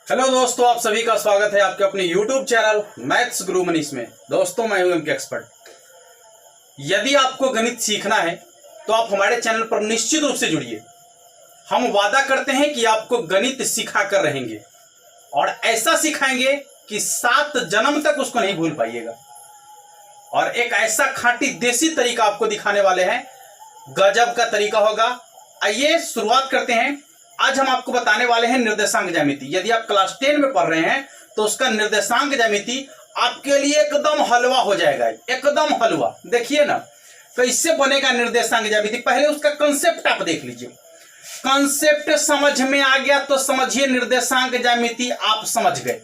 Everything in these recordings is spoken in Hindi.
हेलो दोस्तों, आप सभी का स्वागत है आपके अपने YouTube चैनल मैथ्स गुरु मनीष में। दोस्तों, मैं हूं इनके एक्सपर्ट। यदि आपको गणित सीखना है तो आप हमारे चैनल पर निश्चित रूप से जुड़िए। हम वादा करते हैं कि आपको गणित सिखा कर रहेंगे और ऐसा सिखाएंगे कि 7 जन्म तक उसको नहीं भूल पाइएगा। और एक ऐसा खाँटी देसी तरीका आपको दिखाने वाले हैं, गजब का तरीका होगा। आइए शुरुआत करते हैं। आज हम आपको बताने वाले हैं निर्देशांक ज्यामिति। यदि आप क्लास 10 में पढ़ रहे हैं तो उसका निर्देशांक ज्यामिति आपके लिए एकदम हलवा हो जाएगा, एकदम हलवा। देखिए ना कैसे बनेगा निर्देशांक ज्यामिति। पहले उसका कंसेप्ट आप देख लीजिए। कंसेप्ट समझ में आ गया तो समझिए निर्देशांक ज्यामिति आप समझ गए।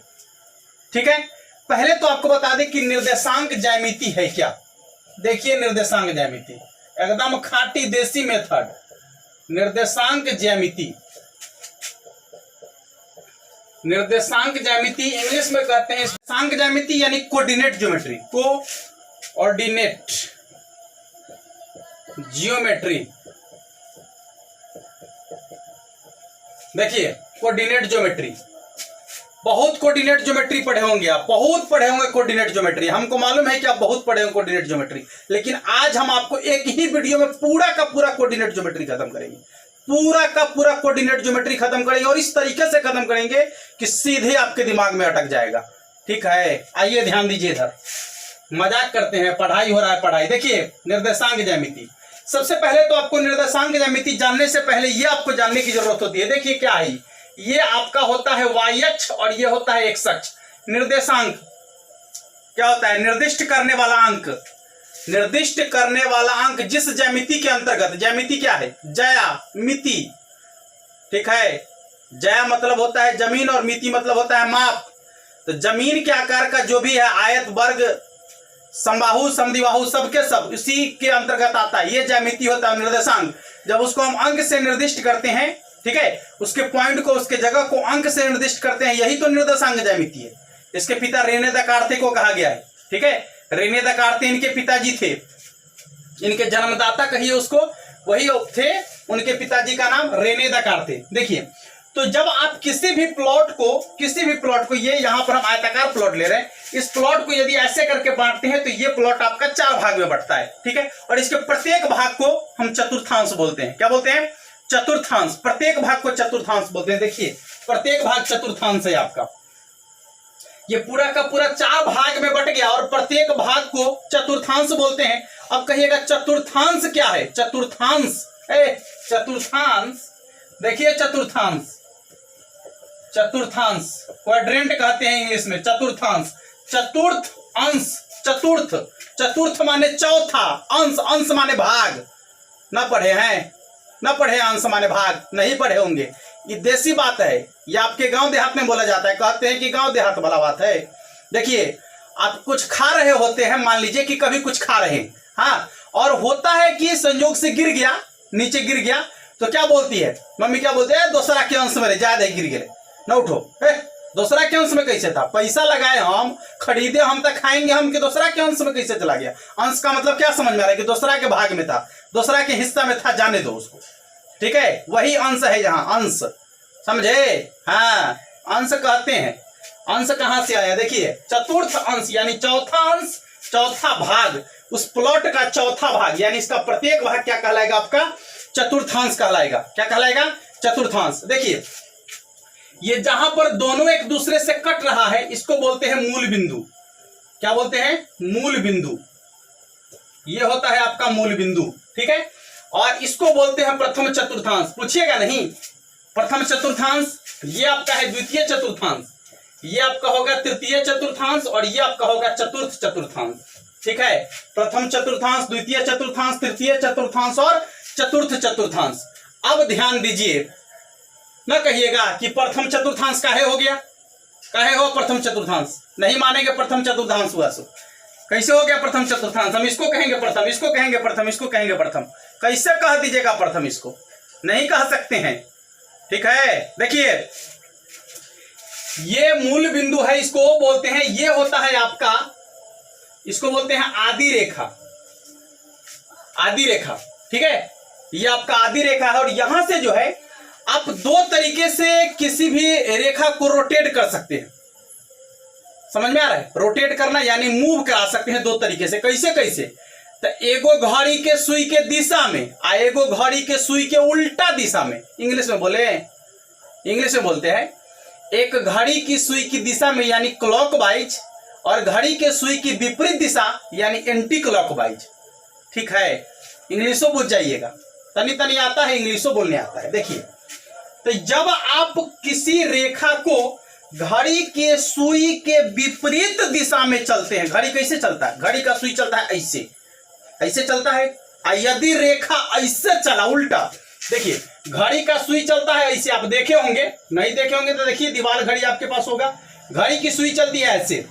ठीक है, पहले तो आपको बता दें कि निर्देशांक ज्यामिति है क्या। देखिए निर्देशांक ज्यामिति एकदम खाटी देसी मेथड। निर्देशांक ज्यामिति, निर्देशांक ज्यामिति इंग्लिश में कहते हैं निर्देशांक ज्यामिति यानी कोऑर्डिनेट ज्योमेट्री। Coordinate geometry. देखिए कोऑर्डिनेट ज्योमेट्री, बहुत कोऑर्डिनेट ज्योमेट्री पढ़े होंगे आप, बहुत पढ़े होंगे कोऑर्डिनेट ज्योमेट्री। हमको मालूम है कि आप बहुत पढ़े होंगे कोऑर्डिनेट ज्योमेट्री, लेकिन आज हम आपको एक ही वीडियो में पूरा का पूरा कोऑर्डिनेट ज्योमेट्री खत्म करेंगे। पूरा का पूरा कोऑर्डिनेट ज्योमेट्री खत्म करेंगे और इस तरीके से खत्म करेंगे कि सीधे आपके दिमाग में अटक जाएगा। ठीक है, आइए ध्यान दीजिए इधर। मजाक करते हैं, पढ़ाई हो रहा है पढ़ाई। देखिए निर्देशांक ज्यामिति, सबसे पहले तो आपको निर्देशांक ज्यामिति जानने से पहले ये आपको जानने की जरूरत होती है। देखिए क्या है, ये आपका होता है y अक्ष और ये होता है x अक्ष। निर्देशांक क्या होता है? निर्दिष्ट करने वाला अंक। निर्दिष्ट करने वाला अंक जिस ज्यामिति के अंतर्गत, ज्यामिति क्या है? ज्यामिति। ठीक है, ज्या मतलब होता है जमीन और मिति मतलब होता है माप। तो जमीन के आकार का जो भी है, आयत, वर्ग, समबाहु, समद्विबाहु, सबके सब इसी के अंतर्गत आता है। ये ज्यामिति होता है निर्देशांक। जब उसको हम अंक से निर्दिष्ट करते हैं, ठीक है, उसके पॉइंट को, उसके जगह को अंक से निर्दिष्ट करते हैं, यही तो निर्देशांक ज्यामिति है। इसके पिता रेने दकार्थे को कहा गया है। ठीक है, रेने दकार्थे इनके पिताजी थे, इनके जन्मदाता कहिए उसको, वही थे। उनके पिताजी का नाम रेने दकार्थे। देखिए, तो जब आप किसी भी प्लॉट को ये यहां पर हम आयताकार प्लॉट ले रहे हैं, इस प्लॉट को यदि ऐसे करके बांटते हैं तो ये प्लॉट आपका 4 भाग में बंटता है। ठीक है, और इसके प्रत्येक भाग को हम चतुर्थांश बोलते हैं। क्या बोलते हैं? चतुर्थांश। प्रत्येक भाग को चतुर्थांश बोलते हैं। देखिए प्रत्येक भाग चतुर्थांश है आपका। ये पूरा का पूरा 4 भाग में बट गया और प्रत्येक भाग को चतुर्थांश बोलते हैं। अब कहिएगा चतुर्थांश क्या है? चतुर्थांश, चतुर्थांश। देखिए चतुर्थांश, चतुर्थांश क्वाड्रेंट कहते हैं इंग्लिश में। चतुर्थांश, चतुर्थ अंश, चतुर्थ, चतुर्थ माने चौथा, अंश, अंश माने भाग। ना पढ़े हैं? ना पढ़े अंश माने भाग? नहीं पढ़े होंगे। ये देसी बात है, ये आपके गांव देहात में बोला जाता है। कहते हैं कि गांव देहात वाला बात है। देखिए आप कुछ खा रहे होते हैं, मान लीजिए कि कभी कुछ खा रहे हैं, हाँ, और होता है कि संयोग से गिर गया, नीचे गिर गया, तो क्या बोलती है मम्मी? क्या बोलते हैं? दूसरा के अंश में ज्यादा गिर गए, न उठो। दूसरा के अंश में कैसे था? पैसा लगाए हम, खरीदे हम, तक खाएंगे हम, कि दूसरा के अंश में कैसे चला गया? अंश का मतलब क्या समझ में आ रहा है? कि दूसरा के भाग में था, दूसरा के हिस्सा में था, जाने दो उसको। ठीक है, वही अंश है यहाँ, अंश। समझे? हाँ, अंश कहते हैं। अंश कहां से आया? देखिए चतुर्थ अंश यानी चौथा अंश, चौथा भाग, उस प्लॉट का चौथा भाग, यानी इसका प्रत्येक भाग क्या कहलाएगा? आपका चतुर्थांश कहलाएगा। क्या कहलाएगा? चतुर्थांश। देखिए ये जहां पर दोनों एक दूसरे से कट रहा है, इसको बोलते हैं मूल बिंदु। क्या बोलते हैं? मूल बिंदु। ये होता है आपका मूल बिंदु। ठीक है, और इसको बोलते हैं प्रथम चतुर्थांश। पूछिएगा नहीं, प्रथम चतुर्थांश ये आपका है, द्वितीय चतुर्थांश ये आपका होगा, तृतीय चतुर्थांश, और ये आपका होगा चतुर्थ चतुर्थांश। ठीक है, प्रथम चतुर्थांश, द्वितीय चतुर्थांश, तृतीय चतुर्थांश और चतुर्थ चतुर्थांश। अब ध्यान दीजिए, न कहिएगा कि प्रथम चतुर्थांश काहे हो गया, काहे हो प्रथम चतुर्थांश? नहीं मानेंगे प्रथम चतुर्थांश हुआ सो। कैसे हो गया प्रथम चतुर्थांश? हम इसको कहेंगे प्रथम, इसको कहेंगे प्रथम, इसको कहेंगे प्रथम। कैसे कह दीजिएगा प्रथम? इसको नहीं कह सकते हैं। ठीक है, देखिए ये मूल बिंदु है, इसको बोलते हैं, ये होता है आपका, इसको बोलते हैं आदि रेखा। आदि रेखा, ठीक है, ये आपका आदि रेखा है। और यहां से जो है आप दो तरीके से किसी भी रेखा को रोटेट कर सकते हैं। समझ में आ रहा है? रोटेट करना यानी मूव करा सकते हैं दो तरीके से। कैसे कैसे? तो एगो घड़ी के सुई के दिशा में आ एगो घड़ी के सुई के उल्टा दिशा में। इंग्लिश में बोले, इंग्लिश में बोलते हैं एक घड़ी की सुई की दिशा में यानी क्लॉकवाइज, और घड़ी के सुई की विपरीत दिशा यानी एंटी क्लॉकवाइज। ठीक है, इंग्लिशो बुझ जाइएगा, तनी तनी आता है, इंग्लिशो बोलने आता है। देखिए, तो जब आप किसी रेखा को घड़ी के सुई के विपरीत दिशा में चलते हैं, घड़ी कैसे चलता है? घड़ी का सुई चलता है ऐसे, ऐसे चलता है। यदि रेखा ऐसे चला उल्टा, देखिए घड़ी का सुई चलता है ऐसे, आप देखे होंगे, नहीं देखे होंगे तो देखिए दीवार घड़ी आपके पास होगा, घड़ी की सुई चलती है ऐसे।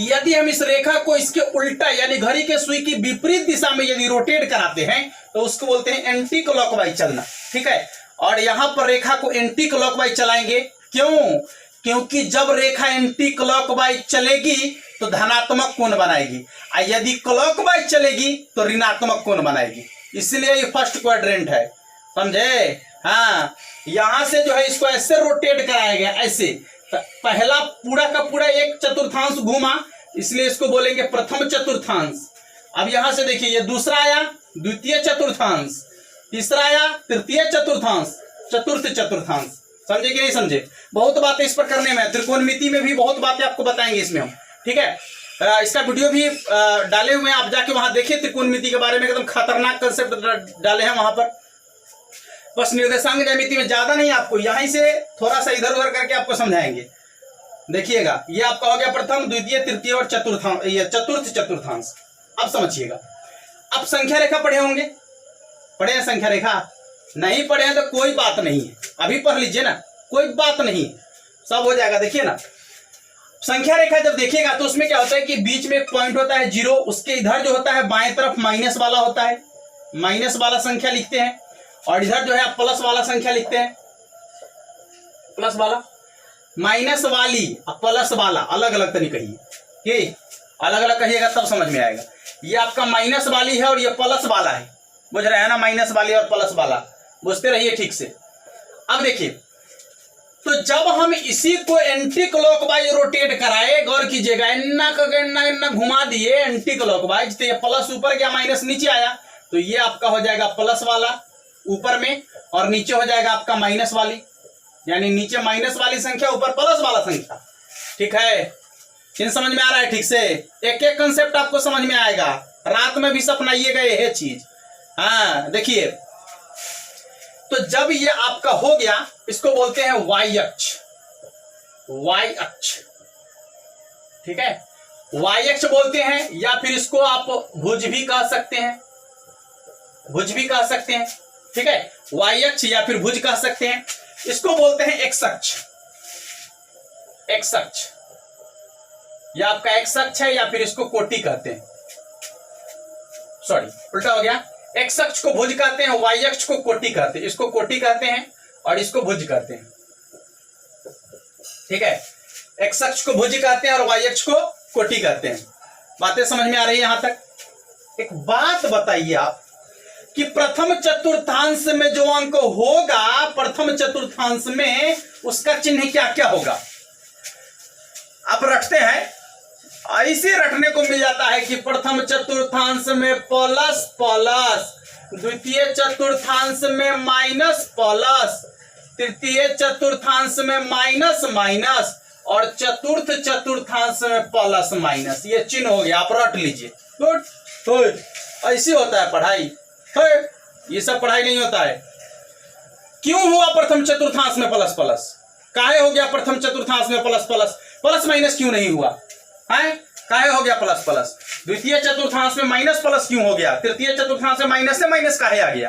यदि हम इस रेखा को इसके उल्टा यानी घड़ी के सुई की विपरीत दिशा में यदि रोटेट कराते हैं तो उसको बोलते हैं एंटी क्लॉकवाइज चलना। ठीक है, और यहां पर रेखा को एंटी क्लॉकवाइज चलाएंगे। क्यों? क्योंकि जब रेखा एंटी क्लॉकवाइज चलेगी तो धनात्मक कोण बनाएगी, और यदि क्लॉकवाइज चलेगी तो ऋणात्मक कोण बनाएगी। इसलिए ये फर्स्ट क्वाड्रेंट है, समझे? हाँ, यहां से जो है इसको ऐसे रोटेट कराया गया, ऐसे। पहला पूरा का पूरा एक चतुर्थांश घूमा, इसलिए इसको बोलेंगे प्रथम चतुर्थांश। अब यहां से देखिए, ये दूसरा आया द्वितीय चतुर्थांश, तीसरा आया तृतीय चतुर्थांश, चतुर्थ चतुर्थांश। समझे कि नहीं समझे? बहुत बातें इस पर करने में, त्रिकोणमिति में भी बहुत बातें आपको बताएंगे इसमें हम। ठीक है, इसका वीडियो भी डाले हुए हैं, आप जाके वहां देखिए त्रिकोणमिति के बारे में, एकदम खतरनाक कंसेप्ट डाले हैं वहां पर। बस निर्देशांक ज्यामिति में ज्यादा नहीं, आपको यहीं से थोड़ा सा इधर उधर करके आपको समझाएंगे। देखिएगा, ये आपका हो गया प्रथम, द्वितीय, तृतीय और चतुर्थांश, ये चतुर्थ चतुर्थांश। अब समझिएगा, अब संख्या रेखा पढ़े होंगे, पढ़े हैं संख्या रेखा? नहीं पढ़े हैं तो कोई बात नहीं है, अभी पढ़ लीजिए ना, कोई बात नहीं, सब हो जाएगा। देखिए ना, संख्या रेखा जब देखिएगा तो उसमें क्या होता है कि बीच में एक पॉइंट होता है जीरो, उसके इधर जो होता है बाएं तरफ माइनस वाला होता है, माइनस वाला संख्या लिखते हैं, और इधर जो है आप प्लस वाला संख्या लिखते हैं, प्लस वाला। माइनस वाली प्लस वाला अलग अलग तरीके कहिए, कि अलग अलग कहिएगा तब समझ में आएगा। ये आपका माइनस वाली है और ये प्लस वाला है, बुझ रहे हैं ना? माइनस वाली और प्लस वाला, बुझते रहिए ठीक से। अब देखिए, तो जब हम इसी को एंटी क्लॉकवाइज रोटेट कराए, गौर कीजिएगा, इन्ना घुमा दिए एंटी क्लॉकवाइज, तो ये प्लस ऊपर गया माइनस नीचे आया, तो ये आपका हो जाएगा प्लस वाला ऊपर में, और नीचे हो जाएगा आपका माइनस वाली, यानी नीचे माइनस वाली संख्या, ऊपर प्लस वाला संख्या। ठीक है, इन समझ में आ रहा है ठीक से? एक एक कंसेप्ट आपको समझ में आएगा, रात में भी सपनाइएगा ये चीज। हाँ, देखिए, तो जब ये आपका हो गया, इसको बोलते हैं वाई अक्ष, वाई अक्ष। ठीक है, वाई अक्ष बोलते हैं, या फिर इसको आप भुज भी कह सकते हैं, भुज भी कह सकते हैं। ठीक है, वाई अक्ष या फिर भुज कह सकते हैं। इसको बोलते हैं एक्स अक्ष, एक्स अक्ष, या आपका एक्स अक्ष है, या फिर इसको कोटि कहते हैं, सॉरी उल्टा हो गया। एक्स अक्ष को भुज कहते हैं, वाई अक्ष को कोटि कहते हैं, इसको कोटि कहते हैं और इसको भुज कहते हैं। ठीक है, एक्स अक्ष को भुज कहते हैं और वाई अक्ष को कोटि कहते हैं। बातें समझ में आ रही है यहां तक? एक बात बताइए आप कि प्रथम चतुर्थांश में जो अंक होगा, प्रथम चतुर्थांश में उसका चिन्ह क्या क्या होगा? आप रटते हैं, ऐसे रटने को मिल जाता है कि प्रथम चतुर्थांश में प्लस प्लस, द्वितीय चतुर्थांश में माइनस प्लस, तृतीय चतुर्थांश में माइनस माइनस, और चतुर्थ चतुर्थांश में प्लस माइनस। ये चिन्ह हो गया, आप रट लीजिए। गुड, ऐसी होता है पढ़ाई है, ये सब पढ़ाई नहीं होता है। क्यों हुआ प्रथम चतुर्थांश में प्लस प्लस? काहे हो गया प्रथम चतुर्थांश में प्लस प्लस? प्लस माइनस क्यों नहीं हुआ है? काहे हो गया प्लस प्लस? द्वितीय चतुर्थांश में माइनस प्लस क्यों हो गया? तृतीय चतुर्थांश में माइनस से माइनस काहे आ गया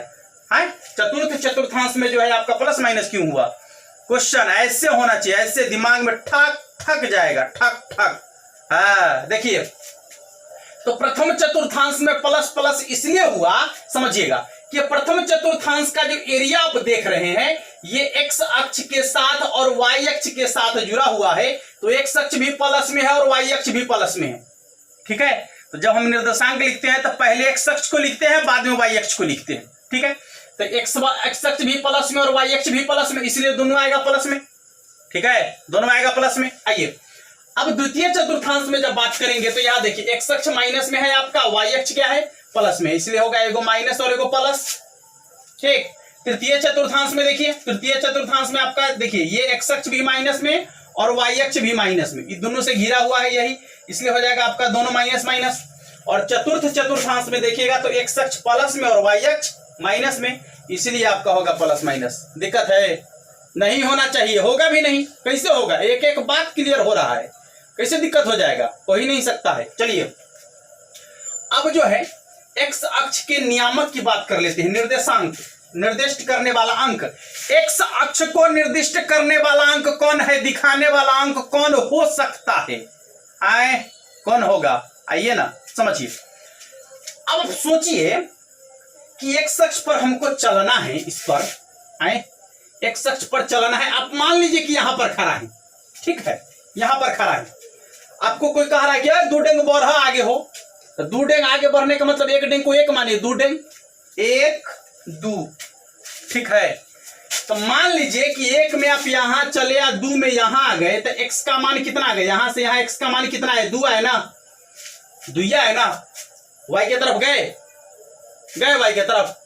है? चतुर्थ चतुर्थांश में जो है आपका प्लस माइनस क्यों हुआ? क्वेश्चन ऐसे होना चाहिए, ऐसे दिमाग में ठक ठक जाएगा, ठक ठक। हाँ, देखिए, तो प्रथम चतुर्थांश में प्लस प्लस इसलिए हुआ, समझिएगा, कि प्रथम चतुर्थांश का जो एरिया आप देख रहे हैं, ये एक्स अक्ष के साथ और वाई अक्ष के साथ जुड़ा हुआ है, तो एक्स अक्ष भी प्लस में है और वाई अक्ष भी प्लस में है। ठीक है, तो जब हम निर्देशांक लिखते हैं तो पहले एक्स अक्ष को लिखते हैं, बाद में वाई अक्ष को लिखते हैं। ठीक है, तो एक्स अक्ष भी प्लस में और वाई अक्ष भी प्लस में, इसलिए दोनों आएगा प्लस में। ठीक है, दोनों आएगा प्लस में। आइए अब द्वितीय चतुर्थांश में जब बात करेंगे तो यहां देखिए एक्स अक्ष माइनस में है आपका, वाई अक्ष क्या है प्लस में, इसलिए होगा एगो माइनस और एगो प्लस। ठीक, तृतीय चतुर्थांश में देखिए, तृतीय चतुर्थांश में आपका देखिए ये एक्स अक्ष भी माइनस में और वाई अक्ष भी माइनस में, ये दोनों से घिरा हुआ है यही, इसलिए हो जाएगा आपका दोनों माइनस माइनस। और चतुर्थ चतुर्थांश में देखिएगा तो एक्स अक्ष प्लस में और वाई अक्ष माइनस में, इसलिए आपका होगा प्लस माइनस। दिक्कत है? नहीं होना चाहिए, होगा भी नहीं। कैसे होगा? एक एक बात क्लियर हो रहा है, कैसे दिक्कत हो जाएगा? हो ही नहीं सकता है। चलिए अब जो है एक्स अक्ष के नियामक की बात कर लेते हैं। निर्देशांक, निर्दिष्ट करने वाला अंक, एक्स अक्ष को निर्दिष्ट करने वाला अंक कौन है, दिखाने वाला अंक कौन हो सकता है? आए कौन होगा? आइए ना समझिए। अब सोचिए कि एक्स अक्ष पर हमको चलना है, इस पर आए एक्स अक्ष पर चलना है। आप मान लीजिए कि यहां पर खड़ा है, ठीक है, यहां पर खड़ा है, आपको कोई कह रहा है कि यार 2 डेंग बढ़ा आगे हो, तो 2 डेंग आगे बढ़ने का मतलब 1 डेंग को 1 मानिए, 2 डेंग 1 2, ठीक है। तो मान लीजिए कि 1 में आप यहां चले या 2 में यहां आ गए, तो x का मान कितना आ गया? यहां से यहां x का मान कितना है? 2 है ना, 2 है ना। y की तरफ गए y की तरफ,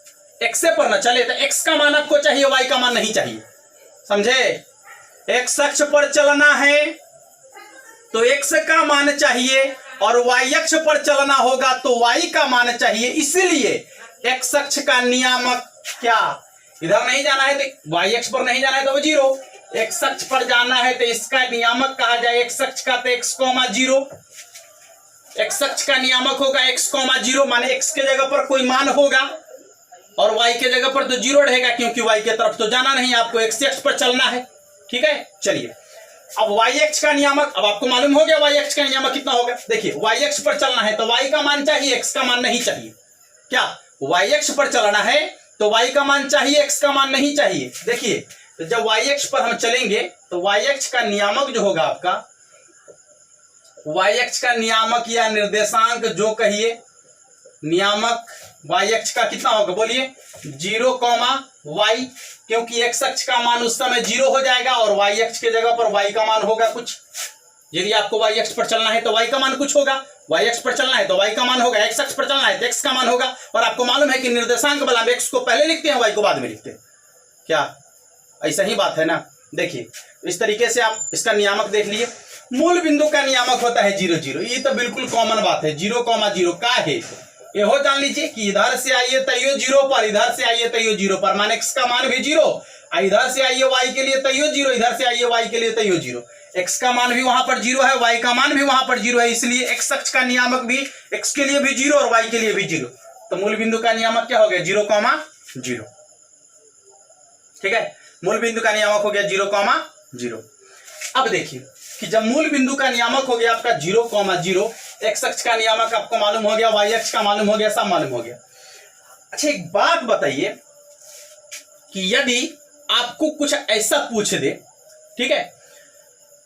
x से पर ना चले तो x का मान आपको चाहिए, y का मान नहीं चाहिए, समझे? x अक्ष पर चलना है तो x का मान चाहिए और y अक्ष पर चलना होगा तो y का मान चाहिए। इसलिए x अक्ष का नियामक क्या? इधर नहीं जाना है तो y अक्ष पर नहीं जाना है तो 0, x अक्ष पर जाना है तो इसका नियामक कहा जाए x अक्ष का तो x, 0। x अक्ष का नियामक होगा x, 0, माने x के जगह पर कोई मान होगा और y के जगह पर तो 0 रहेगा, क्योंकि y की तरफ तो जाना नहीं, आपको x अक्ष पर चलना है। ठीक है, चलिए अब y अक्ष का नियामक, अब आपको मालूम हो गया y अक्ष का नियामक कितना होगा। देखिए y अक्ष पर चलना है तो y का मान चाहिए, x का मान नहीं चाहिए। क्या? y अक्ष पर चलना है तो y का मान चाहिए, x का मान नहीं चाहिए। देखिए तो जब y अक्ष पर हम चलेंगे तो y अक्ष का नियामक जो होगा आपका, y अक्ष का नियामक या निर्देशांक जो कहिए, नियामक y अक्ष का कितना होगा बोलिए? 0, y, क्योंकि x अक्ष का मान उस समय 0 हो जाएगा और y अक्ष के जगह पर y का मान होगा कुछ। यदि आपको y अक्ष पर चलना है तो y का मान कुछ होगा, y अक्ष पर चलना है तो y का मान होगा, x अक्ष पर चलना है तो x का मान होगा। और आपको मालूम है कि निर्देशांक बला में x को पहले लिखते हैं, y को बाद में लिखते हैं। क्या ऐसा ही बात है ना? देखिए इस तरीके से आप इसका नियामक देख लिए। मूल बिंदु का नियामक होता है 0 0, ये तो बिल्कुल कॉमन बात है। 0, 0 का है ये हो जान लीजिए कि इधर से आइए तैयो 0 पर, इधर से आइए तैयो 0 पर, माने x का मान भी 0, इधर से आइए y के लिए तैयो 0, इधर से आइए y के लिए तैयो 0। x का मान भी वहां पर 0 है, y का मान भी वहां पर 0 है, इसलिए x अक्ष का नियामक भी x के लिए भी 0 और y के लिए भी 0। तो मूल बिंदु का नियामक क्या हो गया? 0, 0। ठीक है, मूल बिंदु का नियामक हो गया 0, 0। अब देखिए कि जब मूल बिंदु का नियामक हो गया आपका 0, 0, x अक्ष का नियामक आपको मालूम हो गया, y अक्ष का मालूम हो गया, सब मालूम हो गया। अच्छा एक बात बताइए कि यदि आपको कुछ ऐसा पूछ दे, ठीक है,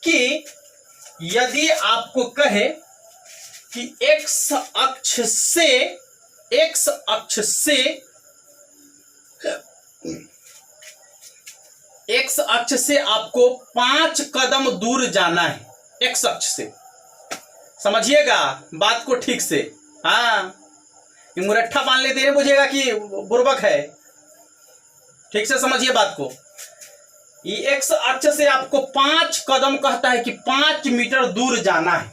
कि यदि आपको कहे कि x अक्ष से आपको 5 कदम दूर जाना है, x अक्ष से। समझिएगा बात को ठीक से। हाँ, ये मुरट्ठा मान लेते हैं, बुझेगा कि बुर्बक है। ठीक से समझिए बात को। ये x अक्ष से आपको 5 कदम कहता है कि 5 मीटर दूर जाना है।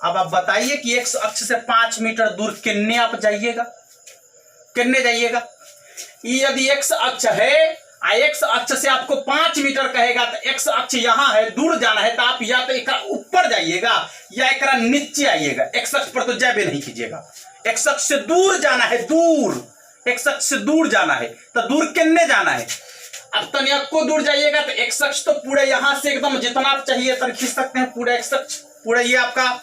अब आप बताइए कि x अक्ष से 5 मीटर दूर कितने आप जाइएगा, कितने जाइएगा? यदि x अक्ष है, x अक्ष से आपको 5 मीटर कहेगा तो x अक्ष यहां है, दूर जाना है तो आप या तो एक ऊपर जाइएगा या एक नीचे आइएगा। x अक्ष पर तो जाबे नहीं कीजिएगा, x अक्ष से दूर जाना है, दूर, x अक्ष से दूर जाना है तो दूर कितने जाना है? अब तनिक को दूर जाइएगा तो x अक्ष तो पूरा यहां से एकदम जितना आप चाहिए तक खींच सकते हैं, पूरा x अक्ष, पूरा ये आपका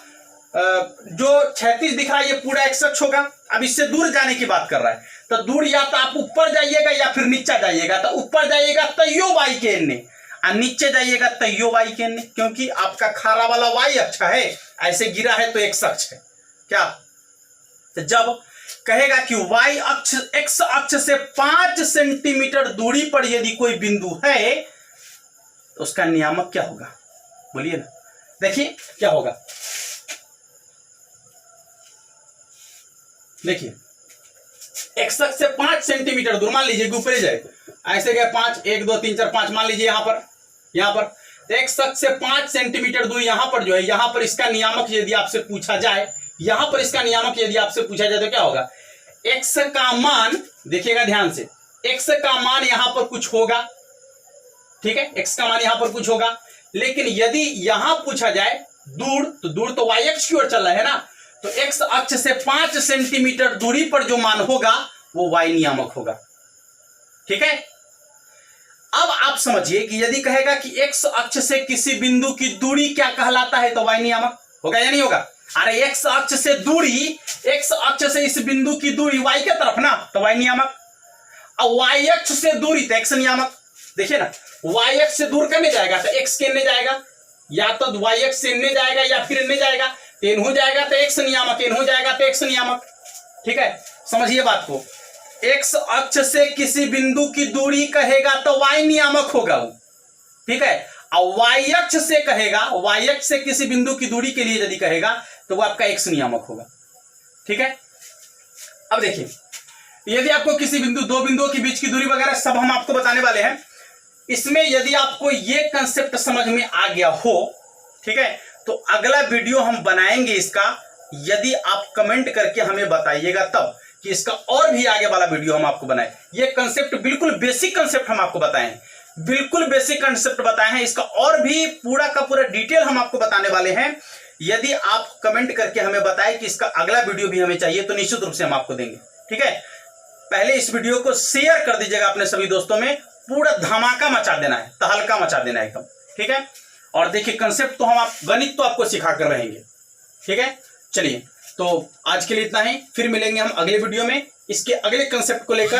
जो 36 दिख रहा है ये पूरा x अक्ष होगा। अब इससे दूर जाने की बात कर रहा है तो दूर या तो आप ऊपर जाइएगा या फिर नीचे जाइएगा। तो ऊपर जाइएगा तैयो y के एन्ने और नीचे जाइएगा तैयो y के एन्ने, क्योंकि आपका खारा वाला y अक्ष है, ऐसे गिरा है तो x अक्ष है। क्या? तो जब कहेगा कि y अक्ष x अक्ष से 5 सेंटीमीटर दूरी पर यदि कोई बिंदु है तो उसका नियामक क्या होगा? बोलिए ना, देखिए क्या होगा। देखिए x अक्ष से 5 सेंटीमीटर दूर, मान लीजिए ऊपर जाए, ऐसे गए 5, 1 2 3 4 5, मान लीजिए यहां पर x अक्ष से 5 सेंटीमीटर दूर यहां पर जो है, यहां पर इसका नियामक यदि आपसे पूछा जाए, यहां पर इसका नियामक यदि आपसे पूछा जाए तो क्या होगा? x का मान, देखिएगा ध्यान से, x का मान यहां पर कुछ होगा, ठीक है, x का मान यहां पर कुछ होगा। लेकिन यदि यहां पूछा जाए दूर, तो दूर तो y अक्ष की ओर चल रहा है ना, तो x अक्ष से 5 सेंटीमीटर दूरी पर जो मान होगा वो y नियामक होगा। ठीक है, अब आप समझिए कि यदि कहेगा कि x अक्ष से किसी बिंदु की दूरी क्या कहलाता है तो y नियामक होगा या नहीं होगा? अरे x अक्ष से दूरी, x अक्ष से इस बिंदु की दूरी y के तरफ ना, तो y नियामक। अब y अक्ष से दूरी तो x नियामक। देखिए ना, y अक्ष से दूर करने जाएगा तो x के इनने जाएगा, या तो y अक्ष से इनने जाएगा या फिर इनने जाएगा, तो इन हो जाएगा तो x नियामक, इन हो जाएगा तो x नियामक। ठीक है, समझिए बात को। x अक्ष से किसी बिंदु की दूरी कहेगा तो y नियामक होगा वो। ठीक है, और y अक्ष से कहेगा, y अक्ष से किसी बिंदु की दूरी के लिए यदि कहेगा तो वो आपका x नियामक होगा। ठीक है, अब देखिए, यदि आपको किसी बिंदु, दो बिंदुओं के बीच की दूरी वगैरह सब हम आपको बताने वाले हैं। इसमें यदि आपको ये कंसेप्ट समझ में आ गया हो, ठीक है, तो अगला वीडियो हम बनाएंगे इसका, यदि आप कमेंट करके हमें बताइएगा तब कि इसका और भी आगे वाला वीडियो हम आपको बनाए। ये कंसेप्ट बिल्कुल बेसिक कंसेप्ट हम आपको बताए हैं, बिल्कुल बेसिक कंसेप्ट बताए हैं, इसका और भी पूरा का पूरा डिटेल हम आपको बताने वाले हैं। यदि आप कमेंट करके हमें बताएं कि इसका अगला वीडियो भी हमें चाहिए तो निश्चित रूप से हम आपको देंगे। ठीक है, पहले इस वीडियो को शेयर कर दीजिएगा अपने सभी दोस्तों में, पूरा धमाका मचा देना है, तहलका मचा देना है एकदम। ठीक है, और देखिए कंसेप्ट तो हम गणित तो आपको सिखा कर रहेंगे। ठीक है, चलिए तो आज के लिए इतना ही, फिर मिलेंगे हम अगले वीडियो में इसके अगले कंसेप्ट को लेकर।